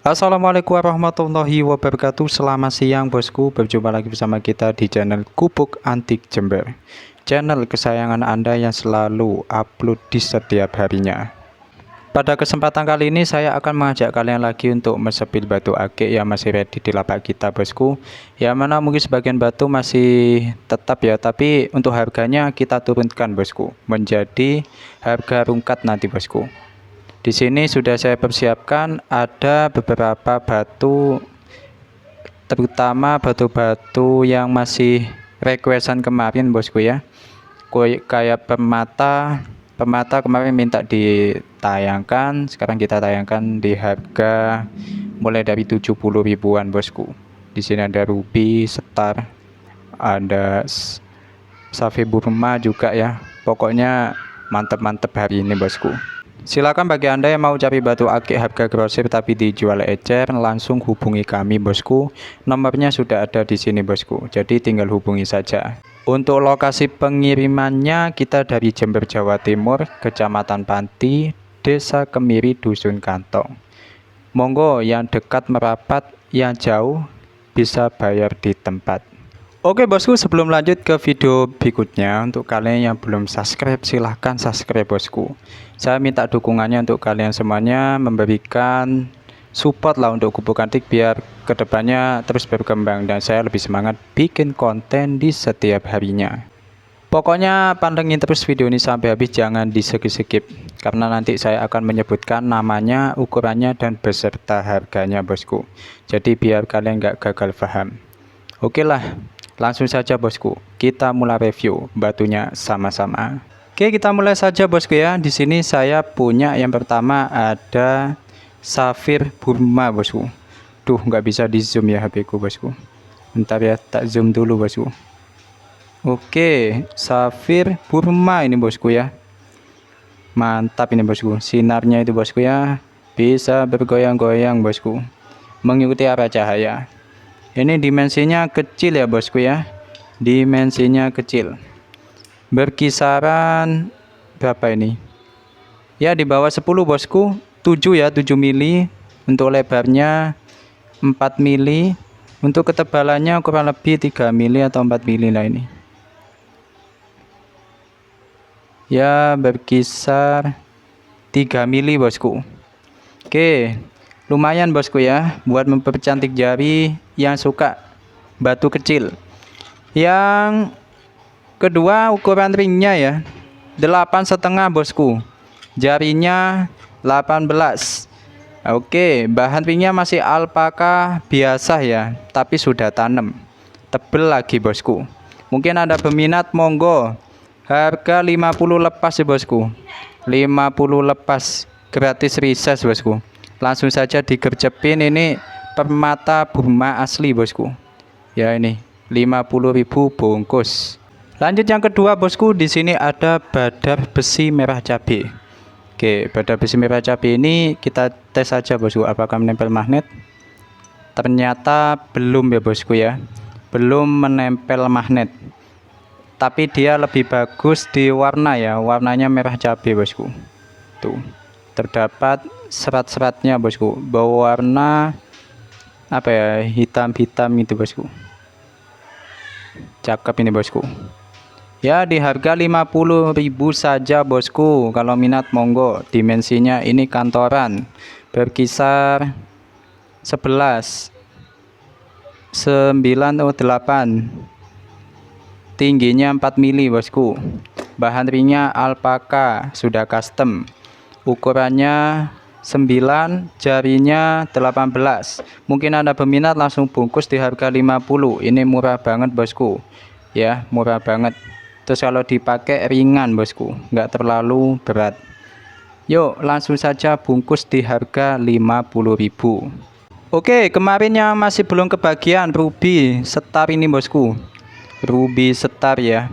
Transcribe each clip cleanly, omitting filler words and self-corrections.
Assalamualaikum warahmatullahi wabarakatuh. Selamat siang bosku. Berjumpa lagi bersama kita di channel Gubuk Antik Jember, channel kesayangan Anda yang selalu upload di setiap harinya. Pada kesempatan kali ini saya akan mengajak kalian lagi untuk mesepil batu akik yang masih ready di lapak kita bosku. Yang mana mungkin sebagian batu masih tetap ya, tapi untuk harganya kita turunkan bosku menjadi harga rungkat nanti bosku. Di sini sudah saya persiapkan ada beberapa batu, terutama batu-batu yang masih requestan kemarin bosku ya. Kayak permata kemarin minta ditayangkan, sekarang kita tayangkan di harga mulai dari 70 ribuan bosku. Di sini ada ruby, setar, ada safir Burma juga ya. Pokoknya mantep-mantep hari ini bosku. Silakan bagi Anda yang mau cari batu akik harga grosir tapi dijual ecer, langsung hubungi kami bosku. Nomornya sudah ada di sini bosku. Jadi tinggal hubungi saja. Untuk lokasi pengirimannya kita dari Jember Jawa Timur, Kecamatan Panti, Desa Kemiri, Dusun Kantong. Monggo yang dekat merapat, yang jauh bisa bayar di tempat. Oke bosku, sebelum lanjut ke video berikutnya, untuk kalian yang belum subscribe silahkan subscribe bosku. Saya minta dukungannya untuk kalian semuanya, memberikan support lah untuk Gubuk Antik biar kedepannya terus berkembang dan saya lebih semangat bikin konten di setiap harinya. Pokoknya pantengin terus video ini sampai habis, jangan di skip karena nanti saya akan menyebutkan namanya, ukurannya dan beserta harganya bosku. Jadi biar kalian nggak gagal paham. Oke lah, langsung saja bosku, kita mulai review batunya sama-sama. Oke, kita mulai saja bosku ya. Di sini saya punya yang pertama ada safir Burma bosku. Duh, nggak bisa di zoom ya HP ku bosku. Bentar ya, tak zoom dulu bosku. Oke, safir Burma ini bosku ya. Mantap ini bosku. Sinarnya itu bosku ya, bisa bergoyang-goyang bosku, mengikuti arah cahaya. Ini dimensinya kecil ya bosku ya. Dimensinya kecil. Berkisaran berapa ini? Ya di bawah 10 bosku. 7 ya, 7 mili. Untuk lebarnya 4 mili. Untuk ketebalannya kurang lebih 3 mili atau 4 mili lah ini. Ya berkisar 3 mili bosku. Oke, lumayan bosku ya buat mempercantik jari yang suka batu kecil. Yang kedua ukuran ringnya ya 8,5 bosku, jarinya 18. Oke, bahan ringnya masih alpaka biasa ya, tapi sudah tanam, tebel lagi bosku. Mungkin ada peminat, monggo. Harga 50 lepas ya bosku, 50 lepas, gratis reses bosku. Langsung saja digercepin, ini permata Burma asli bosku ya, ini 50.000 bungkus. Lanjut yang kedua bosku, di sini ada badar besi merah cabai. Oke, badar besi merah cabai ini kita tes saja bosku apakah menempel magnet. Ternyata belum ya bosku ya, belum menempel magnet, tapi dia lebih bagus di warna ya, warnanya merah cabai bosku. Tuh, terdapat serat-seratnya bosku, berwarna apa ya, hitam-hitam itu bosku. Cakep ini bosku. Ya di harga 50.000 saja bosku. Kalau minat monggo. Dimensinya ini kantoran, berkisar 11 9 atau 8, tingginya 4 mili bosku. Bahan ringnya alpaka, sudah custom. Ukurannya 9, jarinya 18. Mungkin ada peminat, langsung bungkus di harga 50. Ini murah banget bosku ya, murah banget. Terus kalau dipakai ringan bosku, nggak terlalu berat. Yuk langsung saja bungkus di harga 50.000. Oke, kemarin yang masih belum kebagian ruby setar ini bosku, ruby setar ya,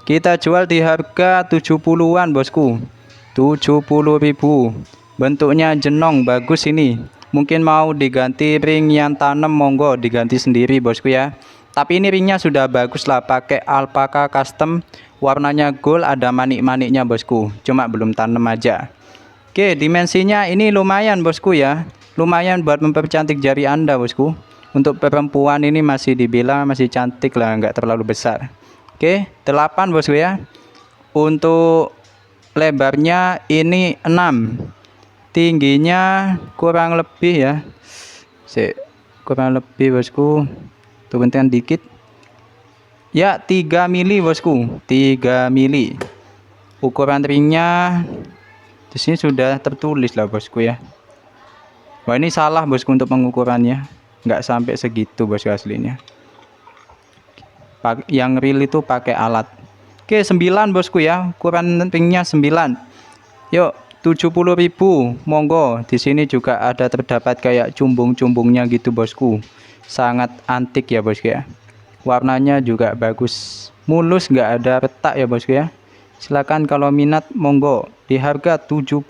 kita jual di harga 70-an bosku, 70.000. Bentuknya jenong, bagus ini. Mungkin mau diganti ring yang tanam, monggo diganti sendiri bosku ya. Tapi ini ringnya sudah bagus lah, pakai alpaka custom, warnanya gold, ada manik-maniknya bosku, cuma belum tanam aja. Oke, dimensinya ini lumayan bosku ya, lumayan buat mempercantik jari Anda, bosku. Untuk perempuan ini masih dibilang masih cantik lah, nggak terlalu besar. Oke, 8 bosku ya. Untuk lebarnya ini 6, tingginya kurang lebih ya, kurang lebih bosku, turunkan dikit ya, 3 mili bosku, 3 mili. Ukuran ringnya di sini sudah tertulis lah bosku ya. Wah, ini salah bosku untuk pengukurannya, nggak sampai segitu bosku aslinya. Yang real itu pakai alat. Oke, 9 bosku ya, ukuran ringnya 9. Yuk, 70.000, monggo. Di sini juga ada terdapat kayak cumbung-cumbungnya gitu bosku. Sangat antik ya bosku ya. Warnanya juga bagus, mulus, nggak ada retak ya bosku ya. Silakan kalau minat, monggo. Di harga 70.000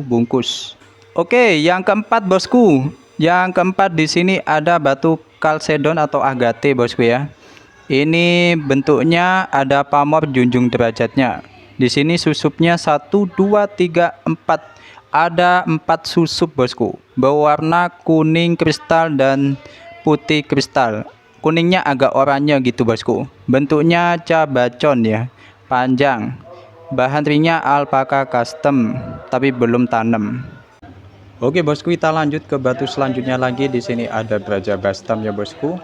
bungkus. Oke, yang keempat bosku. Yang keempat di sini ada batu kalsedon atau agate bosku ya. Ini bentuknya ada pamor junjung derajatnya. Di sini susupnya 1, 2, 3, 4. Ada 4 susup bosku. Berwarna kuning kristal dan putih kristal. Kuningnya agak oranye gitu bosku. Bentuknya cabacon ya, panjang. Bahan ringnya alpaka custom, tapi belum tanam. Oke bosku, kita lanjut ke batu selanjutnya lagi. Di sini ada Braja Bastam ya bosku.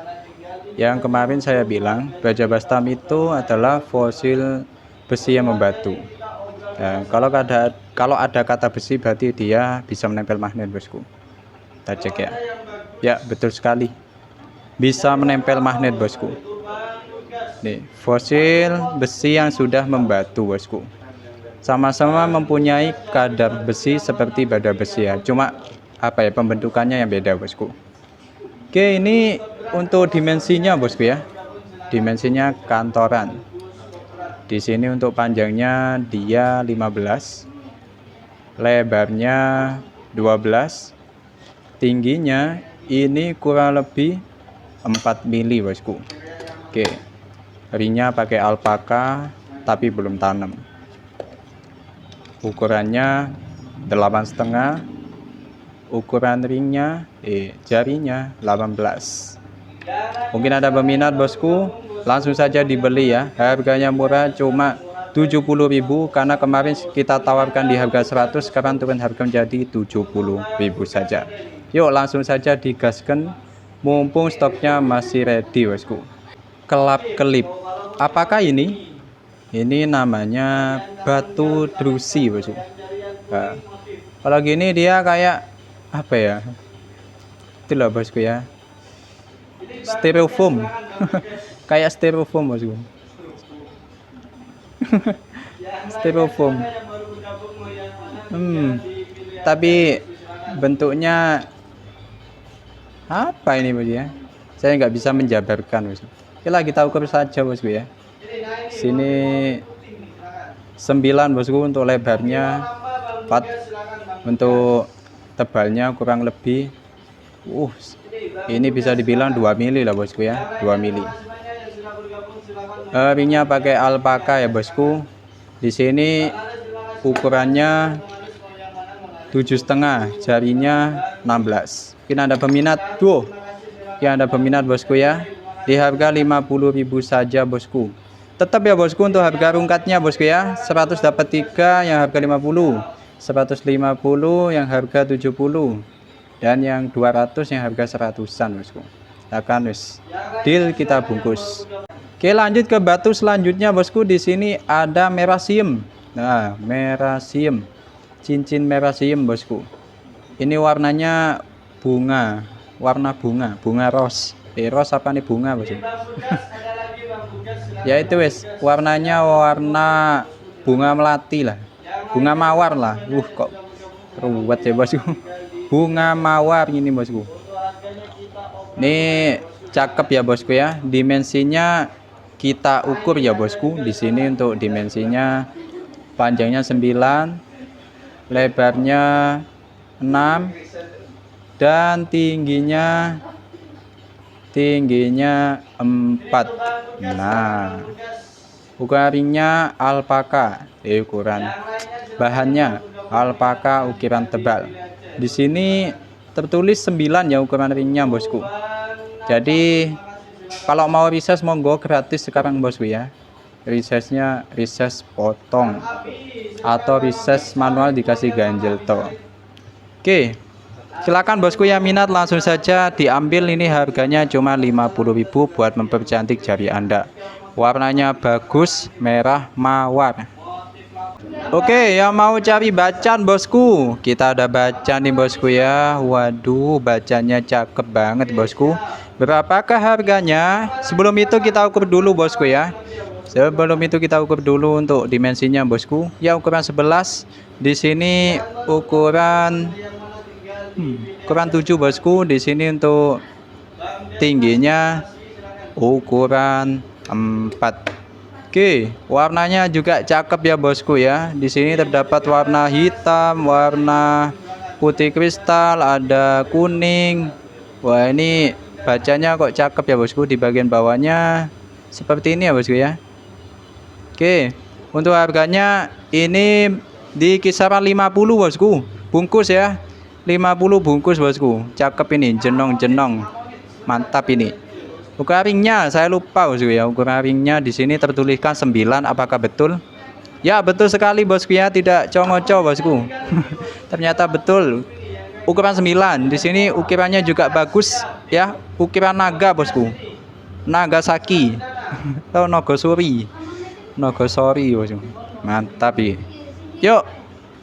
Yang kemarin saya bilang Braja Bastam itu adalah fosil besi yang membatu. Nah, kalau ada kata besi berarti dia bisa menempel magnet bosku. Kita cek ya. Ya, betul sekali. Bisa menempel magnet bosku. Nih, fosil besi yang sudah membatu bosku. Sama-sama mempunyai kadar besi seperti bada besi ya. Cuma apa ya, pembentukannya yang beda bosku. Oke, ini untuk dimensinya bosku ya. Dimensinya kantoran. Di sini untuk panjangnya dia 15, lebarnya 12, tingginya ini kurang lebih 4 mili bosku. Oke, ringnya pakai alpaka tapi belum tanam. Ukurannya 8,5, ukuran ringnya jarinya 18. Mungkin ada peminat bosku, langsung saja dibeli ya. Harganya murah, cuma 70.000, karena kemarin kita tawarkan di harga 100, sekarang turun harga menjadi 70.000 saja. Yuk langsung saja digaskan, mumpung stoknya masih ready bosku. Kelap-kelip, apakah ini? Ini namanya batu drusi bosku. Nah, kalau gini dia kayak apa ya, itulah bosku ya, styrofoam. Kayak styrofoam bosku. Styrofoam. Tapi bentuknya apa ini bosku ya, saya nggak bisa menjabarkan bosku. Oke lah, kita ukur saja bosku ya. Sini 9 bosku untuk lebarnya, 4 untuk tebalnya kurang lebih. Ini bisa dibilang 2 mili lah bosku ya, 2 mili. Ringnya pakai alpaka ya bosku. Di sini ukurannya 7,5, jarinya 16. Mungkin ada peminat, ada peminat bosku ya. Di harga 50.000 saja bosku. Tetap ya bosku, untuk harga rungkatnya bosku ya, 100 dapat 3 yang harga 50, 150 yang harga 70, dan yang 200 yang harga 100-an bosku. Akan wis deal, kita bungkus. Oke, lanjut ke batu selanjutnya bosku. Di sini ada merasium. Nah, merasium, cincin merasium bosku. Ini warnanya bunga, warna bunga ros. Ros apa nih, bunga bosku? Ya itu wes, warnanya warna bunga melati lah, bunga mawar lah. Kok ruwet ya bosku. Bunga mawar ini bosku. Ini cakep ya bosku ya. Dimensinya kita ukur ya bosku. Di sini untuk dimensinya, panjangnya 9, lebarnya 6, dan tingginya 4. Nah, ukurannya alpaka, ukuran bahannya alpaka ukiran tebal. Di sini tertulis 9 ya ukuran ringnya bosku. Jadi kalau mau reses monggo gratis sekarang bosku ya. Resesnya reses potong atau reses manual dikasih ganjel to. Oke, silakan bosku yang minat langsung saja diambil. Ini harganya cuma 50.000 buat mempercantik jari Anda. Warnanya bagus, merah mawar. Oke, yang mau cari bacan bosku, kita ada bacan nih bosku ya. Waduh, bacannya cakep banget bosku. Berapakah harganya? Sebelum itu kita ukur dulu bosku ya. Sebelum itu kita ukur dulu untuk dimensinya bosku. Ya ukuran 11. Di sini ukuran 7 bosku. Di sini untuk tingginya ukuran 4. Oke, warnanya juga cakep ya bosku ya. Di sini terdapat warna hitam, warna putih kristal, ada kuning. Wah, ini bacanya kok cakep ya bosku. Di bagian bawahnya seperti ini ya bosku ya. Oke, untuk harganya ini di kisaran 50 bosku. Bungkus ya. 50 bungkus bosku. Cakep ini, jenong-jenong. Mantap ini. Ukuran ringnya saya lupa bosku ya. Ukuran ringnya di sini tertuliskan 9. Apakah betul? Ya betul sekali bosku ya. Tidak congoco bosku. Ternyata betul. Ukuran 9. Di sini ukirannya juga bagus ya. Ukiran naga bosku. Nagasaki. Atau Nogosuri. Nogosori bosku. Mantap ya. Yuk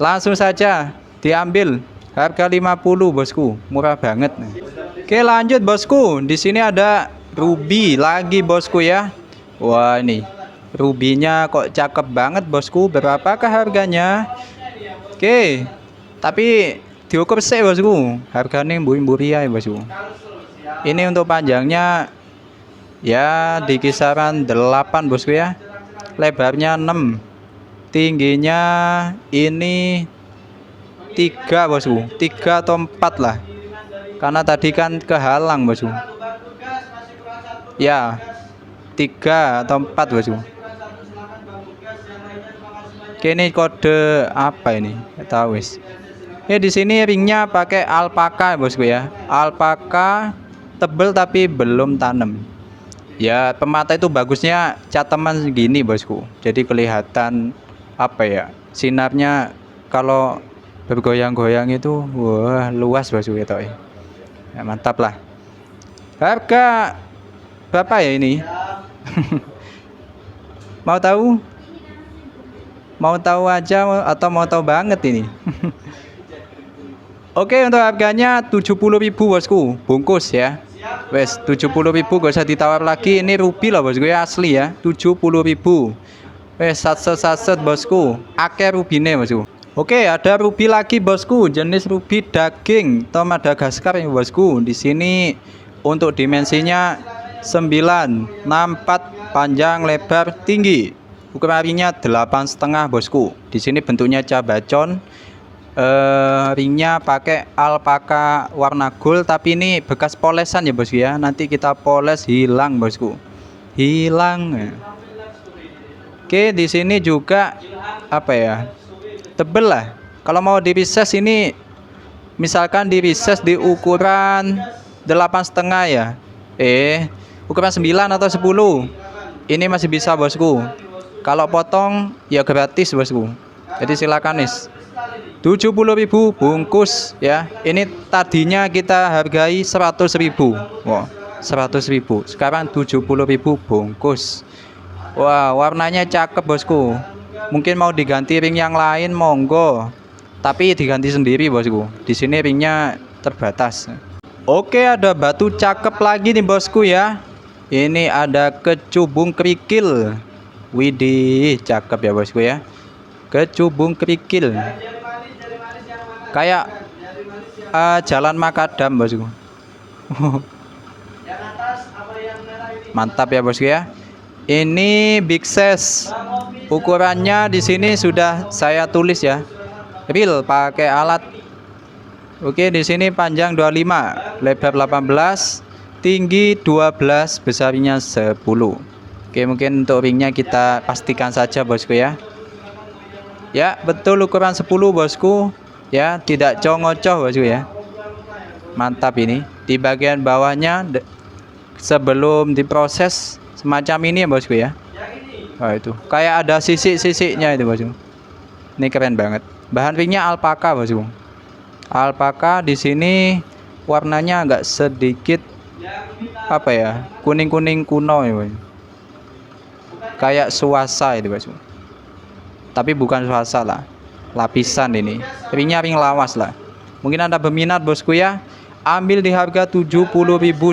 langsung saja diambil. Harga 50 bosku. Murah banget. Oke lanjut bosku. Di sini ada ruby lagi bosku ya. Wah ini rubinya kok cakep banget bosku. Berapakah harganya? Oke, tapi diukur sih bosku. Harganya mburi-mburi ya bosku. Ini untuk panjangnya ya di kisaran 8 bosku ya. Lebarnya 6. Tingginya ini 3 bosku. 3 atau 4 lah. Karena tadi kan kehalang bosku. Ya 3 atau 4 bosku. Oke, ini kode apa ini? Nggak tahu wis. Ya di sini ringnya pakai alpaka bosku ya. Alpaka tebel tapi belum tanam. Ya pemata itu bagusnya cataman segini bosku. Jadi kelihatan apa ya? Sinarnya kalau bergoyang-goyang itu wah luas bosku ya toh. Ya mantap lah. Harga berapa ya ini? Mau tahu? Mau tahu aja atau mau tahu banget ini? Oke, untuk harganya 70.000 bosku, bungkus ya. Wes 70.000 gak usah ditawar lagi. Ini ruby lah bosku ya, asli ya. 70.000. Wes satset bosku. Akeh rubine bosku. Oke, ada ruby lagi bosku, jenis ruby daging atau Madagaskar ya bosku. Di sini untuk dimensinya 9, 64 panjang, lebar, tinggi. Ukuran ringnya 8,5 bosku. Di sini bentuknya cabacon. Ringnya pakai alpaka warna gold, tapi ini bekas polesan ya bosku ya. Nanti kita poles hilang bosku. Hilang. Oke, di sini juga apa ya? Tebel lah. Kalau mau di reses ini misalkan di reses di ukuran 8,5 ya. Ukuran 9 atau 10 ini masih bisa bosku. Kalau potong ya gratis bosku. Jadi silakan nih. 70.000 bungkus ya. Ini tadinya kita hargai 100.000. Wah, 100.000. Sekarang 70.000 bungkus. Wah, warnanya cakep bosku. Mungkin mau diganti ring yang lain monggo. Tapi diganti sendiri bosku. Di sini ringnya terbatas. Oke, ada batu cakep lagi nih bosku ya. Ini ada kecubung kerikil. Widih, cakep ya bosku ya. Kecubung kerikil. Kayak jalan makadam bosku. Mantap ya bosku ya. Ini big size. Ukurannya di sini sudah saya tulis ya. Real pakai alat. Oke, di sini panjang 25, lebar 18, tinggi 12, besarnya 10. Oke, mungkin untuk ringnya kita pastikan saja bosku ya. Ya, betul ukuran 10 bosku. Ya, tidak congocoh bosku ya. Mantap ini. Di bagian bawahnya sebelum diproses semacam ini ya bosku ya. Wah itu kayak ada sisik-sisiknya itu bosku. Ini keren banget. Bahan ringnya alpaka bosku. Alpaka di sini warnanya agak sedikit apa ya, kuning-kuning kuno ya bosku. Kayak suasa itu bosku. Tapi bukan suasa lah. Lapisan ini. Ringnya ring lawas lah. Mungkin Anda berminat bosku ya. Ambil di harga 70.000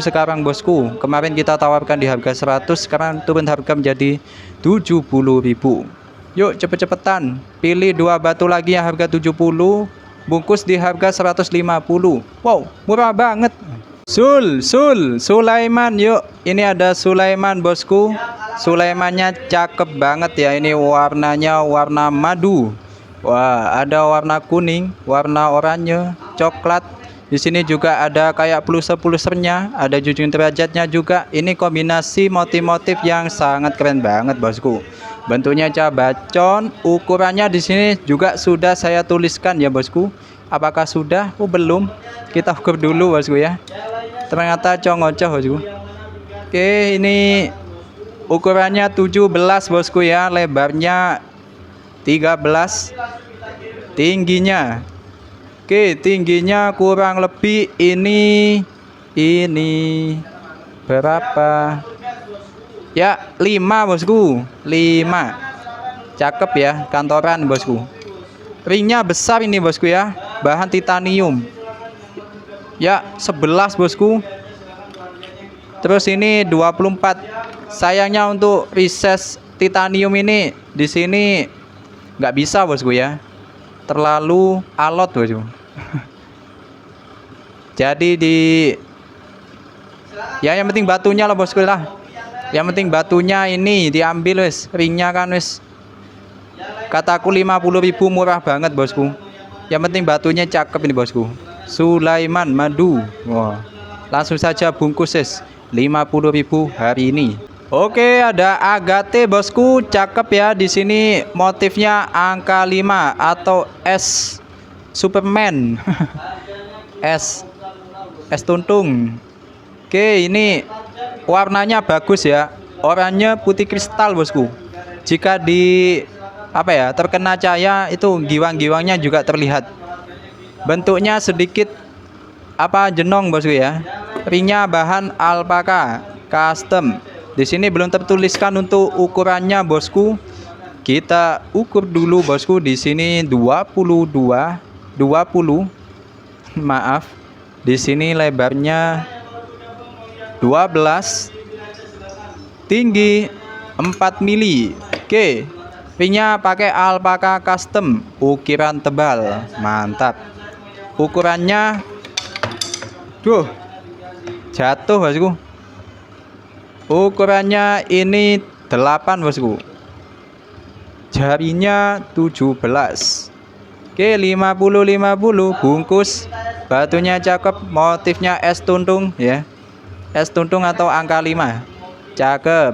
sekarang bosku. Kemarin kita tawarkan di harga 100, sekarang turun harga menjadi 70.000. Yuk cepet-cepetan. Pilih 2 batu lagi yang harga 70, bungkus di harga 150. Wow, murah banget. Sulaiman, yuk. Ini ada Sulaiman bosku. Sulaimannya cakep banget ya. Ini warnanya warna madu. Wah, ada warna kuning, warna oranye, coklat. Di sini juga ada kayak pulser-pulsernya, ada junjung derajatnya juga. Ini kombinasi motif-motif yang sangat keren banget bosku. Bentuknya cabacon, ukurannya di sini juga sudah saya tuliskan ya bosku. Apakah sudah? Oh belum. Kita ukur dulu bosku ya. Ternyata congocoh bosku. Oke, ini ukurannya 17 bosku ya, lebarnya 13, tingginya. Oke, tingginya kurang lebih ini berapa? Ya, 5 bosku. 5. Cakep ya, kantoran bosku. Ringnya besar ini bosku ya. Bahan titanium. Ya, 11 bosku. Terus ini 24. Sayangnya untuk riset titanium ini di sini nggak bisa bosku ya. Terlalu alot bosku. Jadi yang penting batunya lah bosku lah. Yang penting batunya ini diambil wes. Ringnya kan wes. Kataku 50.000 murah banget bosku. Yang penting batunya cakep ini bosku. Sulaiman madu. Wah. Langsung saja bungkus wes. 50.000 hari ini. Oke, ada agate bosku, cakep ya. Di sini motifnya angka 5 atau S Superman. S tuntung. Oke, ini warnanya bagus ya. Oranye putih kristal bosku. Jika terkena cahaya itu giwang-giwangnya juga terlihat. Bentuknya sedikit jenong bosku ya. Ringnya bahan alpaka custom. Di sini belum tertuliskan untuk ukurannya bosku. Kita ukur dulu bosku. Di sini 20. Maaf. Di sini lebarnya 12. Tinggi 4 mili. Oke. Ringnya pakai alpaka custom, ukiran tebal. Mantap. Ukurannya jatuh bosku. Ukurannya ini 8 bosku. Jarinya 17. Oke, 50 bungkus. Batunya cakep, motifnya es tuntung ya. Es tuntung atau angka 5. Cakep.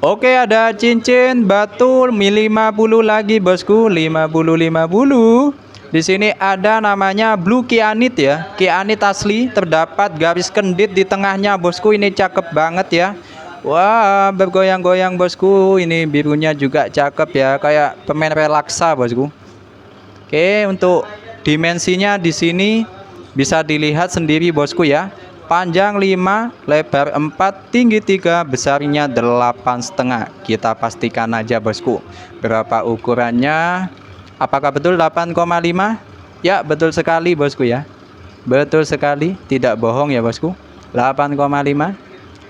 Oke, ada cincin batu 50 lagi bosku. 50. Di sini ada namanya blue kianit ya. Kianit asli, terdapat garis kendit di tengahnya bosku. Ini cakep banget ya. Wah, bergoyang-goyang bosku. Ini birunya juga cakep ya, kayak pemain relaksa bosku. Oke, untuk dimensinya di sini bisa dilihat sendiri bosku ya. Panjang 5, lebar 4, tinggi 3, besarnya 8,5. Kita pastikan aja bosku berapa ukurannya. Apakah betul 8,5? Ya, betul sekali bosku ya. Betul sekali, tidak bohong ya bosku. 8,5.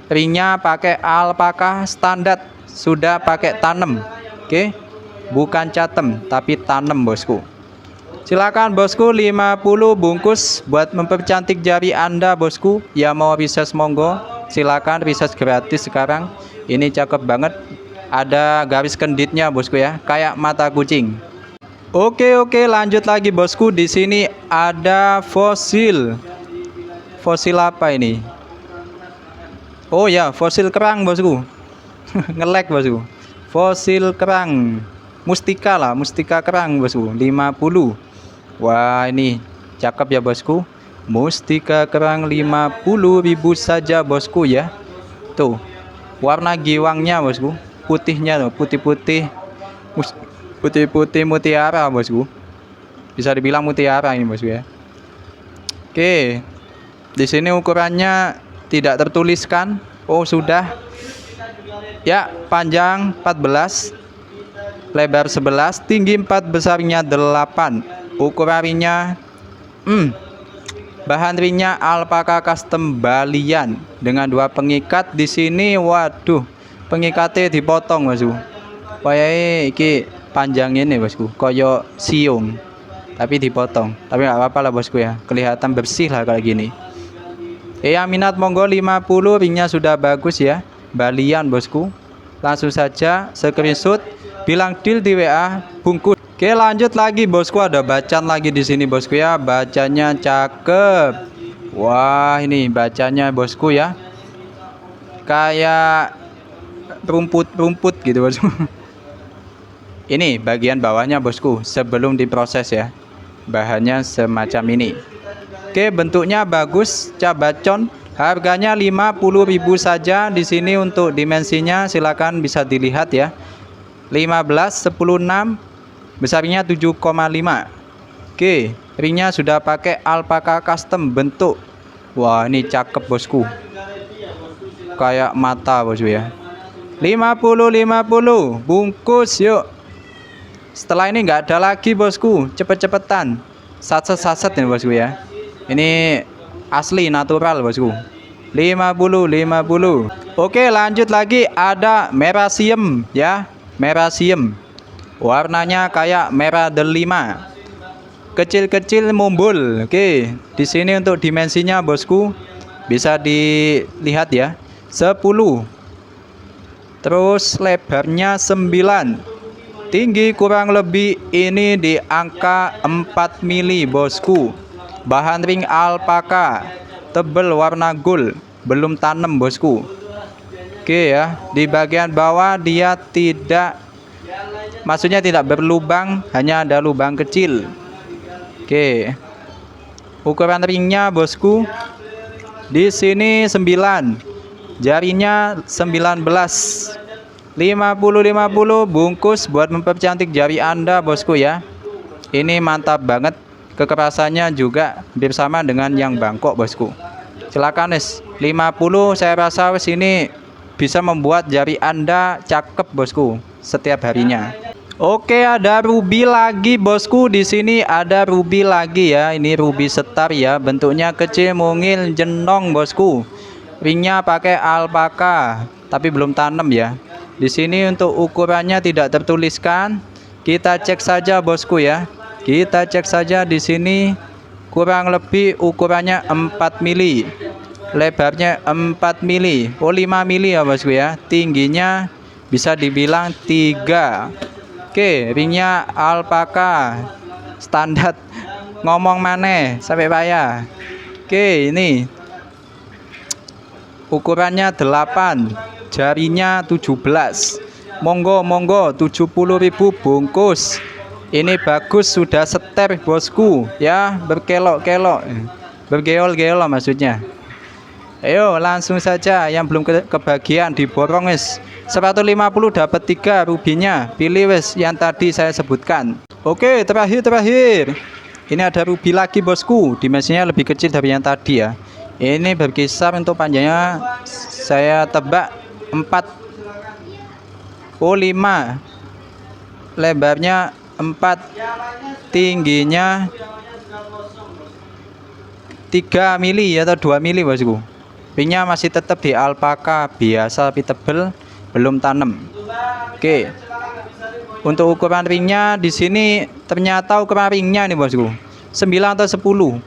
Ringnya pakai alpaka standar, sudah pakai tanem. Oke. Bukan catem tapi tanem bosku. Silakan bosku, 50 bungkus buat mempercantik jari Anda bosku. Ya mau riset monggo, silakan riset gratis sekarang. Ini cakep banget. Ada garis kenditnya bosku ya, kayak mata kucing. Oke, lanjut lagi bosku. Di sini ada fosil. Fosil apa ini? Oh ya, fosil kerang bosku. Ngelek bosku. Fosil kerang. Mustika lah, mustika kerang bosku. 50. Wah, ini cakep ya bosku. Mustika kerang 50.000 saja bosku ya. Tuh, warna giwangnya bosku, putihnya tuh, putih-putih, putih-putih mutiara bosku. Bisa dibilang mutiara ini bosku ya. Oke, di sini ukurannya tidak tertuliskan. Oh sudah. Ya, panjang 14, lebar 11, tinggi 4, besarnya 8. Ukuran ringnya bahan ringnya alpaka custom Balian dengan 2 pengikat di sini. Waduh, pengikatnya dipotong bosku. Kayak iki panjang ini bosku, koyo siung. Tapi dipotong. Tapi nggak apa-apa lah bosku ya. Kelihatan bersih lah kayak gini. Yang minat monggo 50, ringnya sudah bagus ya. Balian bosku. Langsung saja screenshot, bilang deal di WA, bungkus. Oke, lanjut lagi bosku, ada bacan lagi di sini bosku ya. Bacanya cakep. Wah, ini bacanya bosku ya. Kayak rumput-rumput gitu bosku. Ini bagian bawahnya bosku sebelum diproses ya. Bahannya semacam ini. Oke, bentuknya bagus, cabacon. Harganya 50.000 saja. Di sini untuk dimensinya silakan bisa dilihat ya. 15 10 6, besarnya 7,5. Oke, ringnya sudah pakai alpaka custom bentuk. Wah, ini cakep bosku. Kayak mata bosku ya. 50 bungkus yuk. Setelah ini nggak ada lagi bosku, cepet-cepetan. Saset-saset ini bosku ya. Ini asli natural bosku. 50. Oke, lanjut lagi, ada merasium ya. Merasium. Warnanya kayak merah delima. Kecil-kecil mumbul. Oke, di sini untuk dimensinya bosku bisa dilihat ya. 10. Terus lebarnya 9. Tinggi kurang lebih ini di angka 4 mili bosku. Bahan ring alpaka, tebel warna gold, belum tanam bosku. Oke ya, di bagian bawah dia maksudnya tidak berlubang, hanya ada lubang kecil. Oke. Ukuran ringnya bosku di sini 9. Jarinya 19. 50 bungkus buat mempercantik jari Anda bosku ya. Ini mantap banget. Kekerasannya juga hampir sama dengan yang Bangkok bosku. Silakan guys. 50 saya rasa ini bisa membuat jari Anda cakep bosku setiap harinya. Oke, ada ruby lagi bosku. Di sini ada ruby lagi ya. Ini ruby setar ya. Bentuknya kecil, mungil, jenong bosku. Ringnya pakai alpaka, tapi belum tanam ya. Di sini untuk ukurannya tidak tertuliskan. Kita cek saja bosku ya. Kita cek saja di sini. Kurang lebih ukurannya 4 mili. Lebarnya 4 mili. Oh, 5 mili ya bosku ya. Tingginya bisa dibilang 3. Oke, ringnya alpaka. Standar. Ngomong maneh sampai payah. Oke, ini ukurannya 8. Jarinya 17. Monggo 70.000 bungkus. Ini bagus, sudah seter bosku ya, berkelok-kelok, bergeol-geol maksudnya. Ayo langsung saja, yang belum kebagian diborong wis. 150 dapat 3 rubinya. Pilih wis yang tadi saya sebutkan. Oke, terakhir. Ini ada ruby lagi bosku. Dimensinya lebih kecil dari yang tadi ya. Ini berkisar untuk panjangnya saya tebak 4. Oh, 5. Lebarnya 4. Tingginya 3 mili atau 2 mili bosku. Ringnya masih tetap di alpaka biasa tapi tebel, belum tanam. Oke. Untuk ukuran ringnya di sini ternyata ukuran ringnya nih bosku 9 atau 10.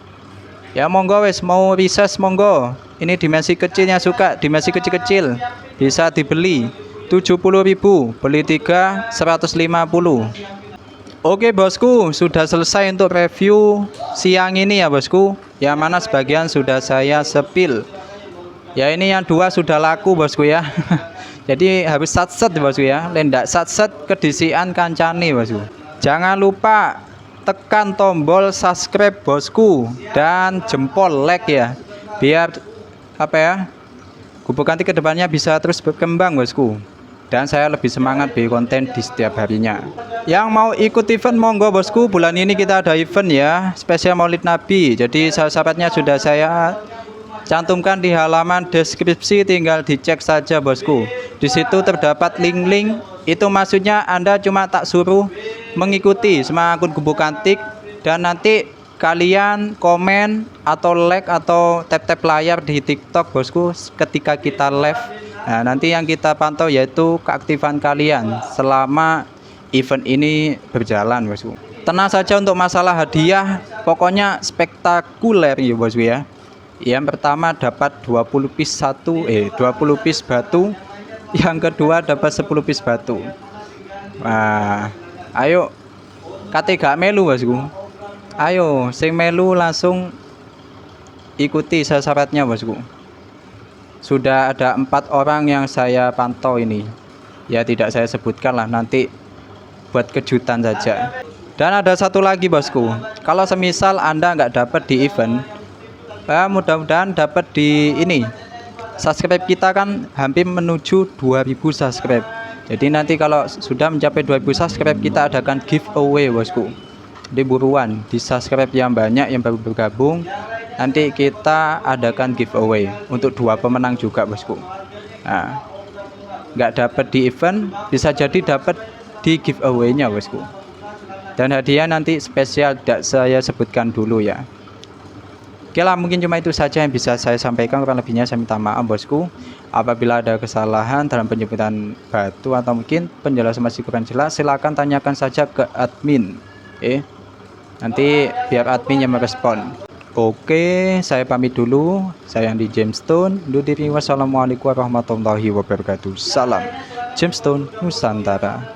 Ya monggo wes, mau riset monggo. Ini dimensi kecilnya suka, dimensi kecil-kecil. Bisa dibeli 70.000, beli 3 150. Oke bosku, sudah selesai untuk review siang ini ya bosku. Yang mana sebagian sudah saya sepil. Ya ini yang 2 sudah laku bosku ya. Jadi harus satset bosku ya. Lendak satset kedisian kancane bosku. Jangan lupa tekan tombol subscribe bosku dan jempol like ya, biar apa ya, Gubuk Antik kedepannya bisa terus berkembang bosku, dan saya lebih semangat bikin konten di setiap harinya. Yang mau ikut event monggo bosku, bulan ini kita ada event ya, spesial Maulid Nabi. Jadi sahabatnya sudah saya cantumkan di halaman deskripsi, tinggal dicek saja bosku. Di situ terdapat link-link, itu maksudnya Anda cuma tak suruh mengikuti semua akun Gubuk Antik, dan nanti kalian komen atau like atau tap-tap layar di TikTok bosku ketika kita live. Nah, nanti yang kita pantau yaitu keaktifan kalian selama event ini berjalan bosku. Tenang saja untuk masalah hadiah, pokoknya spektakuler ya bosku ya. Yang pertama dapat 20 piece 20 piece batu, yang kedua dapat 10 piece batu. Nah, ayo kate gak melu bosku. Ayo sing melu langsung ikuti syaratnya bosku. Sudah ada 4 orang yang saya pantau ini. Ya tidak saya sebutkan lah, nanti buat kejutan saja. Dan ada satu lagi bosku, kalau semisal Anda nggak dapat di event, mudah-mudahan dapat di ini. Subscribe kita kan hampir menuju 2000 subscribe. Jadi nanti kalau sudah mencapai 2000 subscribe, kita adakan giveaway bosku. Di buruan, di subscribe yang banyak yang baru bergabung, nanti kita adakan giveaway untuk 2 pemenang juga bosku. Nah, nggak dapat di event, bisa jadi dapat di giveaway-nya bosku. Dan hadiah nanti spesial tidak saya sebutkan dulu ya. Oke lah, mungkin cuma itu saja yang bisa saya sampaikan, kurang lebihnya saya minta maaf bosku. Apabila ada kesalahan dalam penyebutan batu atau mungkin penjelasan masih kurang jelas, silakan tanyakan saja ke admin. Nanti biar admin yang merespon. Oke, saya pamit dulu. Saya Andi Gemstone. Undur diri. Wassalamualaikum warahmatullahi wabarakatuh. Salam Gemstone Nusantara.